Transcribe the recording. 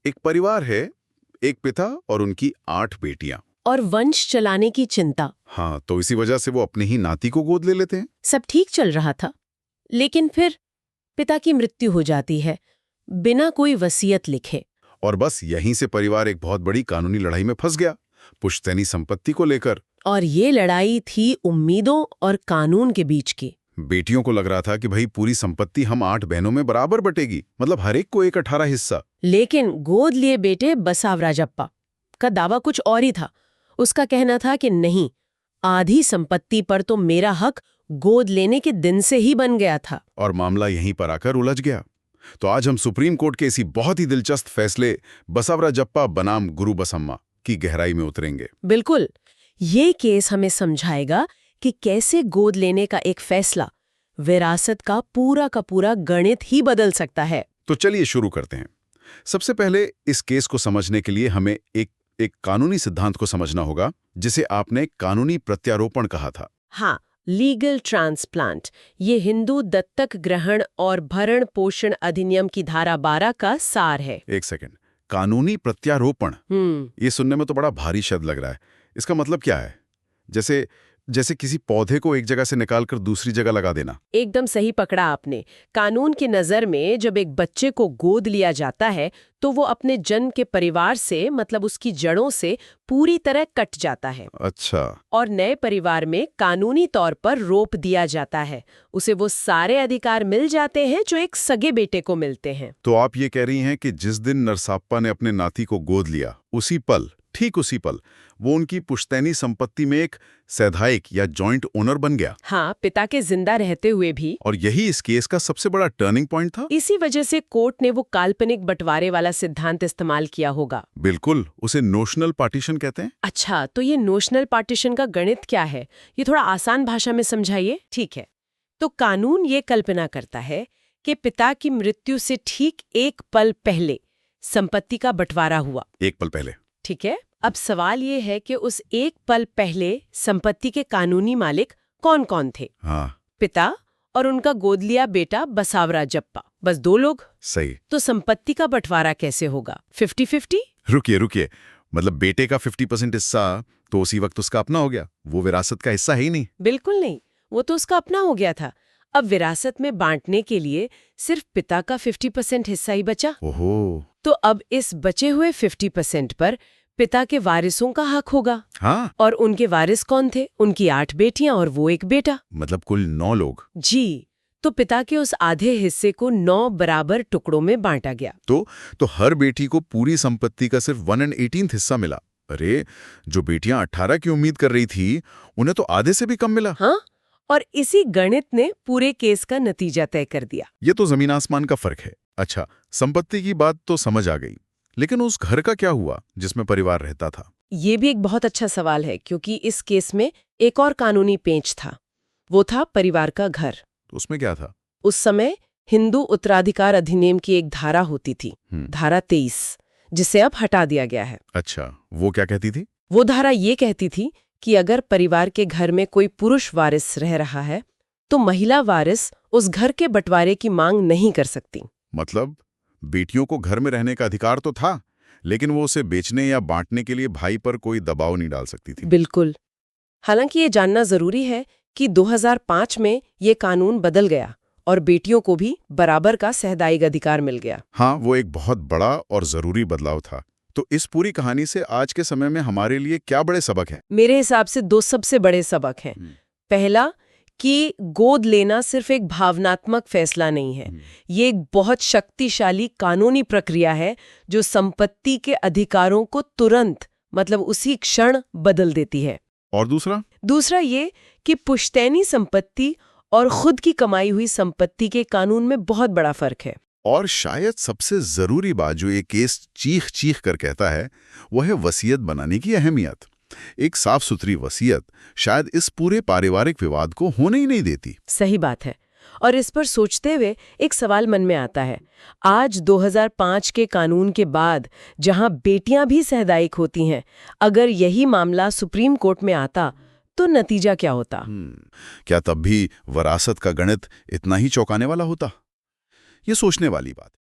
एक परिवार है, एक पिता और उनकी 8 बेटियां। और वंश चलाने की चिंता। हाँ, तो इसी वजह से वो अपने ही नाती को गोद ले लेते हैं। सब ठीक चल रहा था, लेकिन फिर पिता की मृत्यु हो जाती है बिना कोई वसीयत लिखे। और बस यहीं से परिवार एक बहुत बड़ी कानूनी लड़ाई में फंस गया, पुश्तैनी संपत्ति को लेकर। और ये लड़ाई थी उम्मीदों और कानून के बीच की। बेटियों को लग रहा था कि भाई पूरी संपत्ति हम 8 बहनों में बराबर बटेगी, मतलब हर एक को एक 18 हिस्सा। लेकिन गोद लिए बेटे बसावराजप्पा का दावा कुछ और ही था। उसका कहना था कि नहीं, आधी संपत्ति पर तो मेरा हक गोद लेने के दिन से ही बन गया था। और मामला यहीं पर आकर उलझ गया। तो आज हम सुप्रीम कोर्ट के इसी बहुत ही दिलचस्प फैसले बसावराजप्पा बनाम गुरु बसम्मा की गहराई में उतरेंगे। बिल्कुल, ये केस हमें समझाएगा कि कैसे गोद लेने का एक फैसला विरासत का पूरा गणित ही बदल सकता है। तो चलिए शुरू करते हैं। सबसे पहले इस केस को समझने के लिए हमें एक कानूनी सिद्धांत को समझना होगा, जिसे आपने कानूनी प्रत्यारोपण कहा था। हाँ, लीगल ट्रांसप्लांट। ये हिंदू दत्तक ग्रहण और भरण पोषण अधिनियम की धारा 12 का सार है। एक सेकंड, कानूनी प्रत्यारोपण, ये सुनने में तो बड़ा भारी शब्द लग रहा है। इसका मतलब क्या है? जैसे किसी पौधे को एक जगह से निकालकर दूसरी जगह लगा देना। एकदम सही पकड़ा आपने। कानून की नजर में जब एक बच्चे को गोद लिया जाता है तो वो अपने जन्म के परिवार से, मतलब उसकी जड़ों से पूरी तरह कट जाता है। अच्छा। और नए परिवार में कानूनी तौर पर रोप दिया जाता है। उसे वो सारे अधिकार मिल जाते हैं जो एक सगे बेटे को मिलते हैं। तो आप ये कह रही हैं कि जिस दिन नरसाप्पा ने अपने नाती को गोद लिया, ठीक उसी पल वो उनकी पुश्तैनी संपत्ति में एक सैद्धायिक या जॉइंट ओनर बन गया। हाँ, पिता के जिंदा रहते हुए भी। और यही इस केस का सबसे बड़ा टर्निंग पॉइंट था। इसी वजह से कोर्ट ने वो काल्पनिक बंटवारे वाला सिद्धांत इस्तेमाल किया होगा। बिल्कुल, उसे नोशनल पार्टीशन कहते हैं। अच्छा, तो ये नोशनल पार्टीशन का गणित क्या है, ये थोड़ा आसान भाषा में समझाइए। ठीक है, तो कानून ये कल्पना करता है कि पिता की मृत्यु से ठीक एक पल पहले संपत्ति का बंटवारा हुआ। एक पल पहले। ठीक है, अब सवाल ये है कि उस एक पल पहले संपत्ति के कानूनी मालिक कौन कौन थे? हाँ। पिता और उनका गोद लिया बेटा बसावराजप्पा, बस 2 लोग। सही। तो संपत्ति का बंटवारा कैसे होगा? 50-50? रुकिए, मतलब बेटे का 50% हिस्सा तो उसी वक्त उसका अपना हो गया, वो विरासत का हिस्सा है ही नहीं। बिल्कुल नहीं, वो तो उसका अपना हो गया था। अब विरासत में बांटने के लिए सिर्फ पिता का 50% हिस्सा ही बचा। ओहो। तो अब इस बचे हुए 50% पर पिता के वारिसों का हक होगा। हाँ। और उनके वारिस कौन थे? उनकी 8 बेटियां और वो एक बेटा, मतलब कुल 9 लोग। जी। तो पिता के उस आधे हिस्से को 9 बराबर टुकड़ों में बांटा गया। तो हर बेटी को पूरी संपत्ति का सिर्फ 1/18 हिस्सा मिला। अरे, जो बेटियां 18 की उम्मीद कर रही थी, उन्हें तो आधे से भी कम मिला। हाँ, और इसी गणित ने पूरे केस का नतीजा तय कर दिया। ये तो जमीन आसमान का फर्क है। अच्छा, संपत्ति की बात तो समझ आ गई, लेकिन उस घर का क्या हुआ जिसमें परिवार रहता था? ये भी एक बहुत अच्छा सवाल है, क्योंकि इस केस में एक और कानूनी पेंच था। वो था परिवार का घर। तो उसमें क्या था? उस समय हिंदू उत्तराधिकार अधिनियम की एक धारा होती थी, धारा 23, जिसे अब हटा दिया गया है। अच्छा, वो क्या कहती थी? वो धारा ये कहती थी कि अगर परिवार के घर में कोई पुरुष वारिस रह रहा है तो महिला वारिस उस घर के बंटवारे की मांग नहीं कर सकती। मतलब बेटियों को घर में रहने का अधिकार तो था, लेकिन वो उसे बेचने या बांटने के लिए भाई पर कोई दबाव नहीं डाल सकती थी। बिल्कुल। हालांकि ये जानना जरूरी है कि 2005 में ये कानून बदल गया और बेटियों को भी बराबर का सहदायिक अधिकार मिल गया। हाँ, वो एक बहुत बड़ा और जरूरी बदलाव था। तो इस पूरी कहानी से आज के समय में हमारे लिए क्या बड़े सबक हैं? मेरे हिसाब से 2 सबसे बड़े सबक हैं। पहला, कि गोद लेना सिर्फ एक भावनात्मक फैसला नहीं है, ये एक बहुत शक्तिशाली कानूनी प्रक्रिया है जो संपत्ति के अधिकारों को तुरंत, मतलब उसी क्षण बदल देती है। और दूसरा ये कि पुश्तैनी संपत्ति और खुद की कमाई हुई संपत्ति के कानून में बहुत बड़ा फर्क है। और शायद सबसे जरूरी बात जो ये केस चीख कर कहता है, वो है वसीयत बनाने की अहमियत। एक साफ सुथरी वसीयत शायद इस पूरे पारिवारिक विवाद को होने ही नहीं देती। सही बात है। और इस पर सोचते हुए एक सवाल मन में आता है, आज 2005 के कानून के बाद जहां बेटियां भी सहदायिक होती हैं, अगर यही मामला सुप्रीम कोर्ट में आता तो नतीजा क्या होता? क्या तब भी वरासत का गणित इतना ही चौंकाने वाला होता? ये सोचने वाली बात है।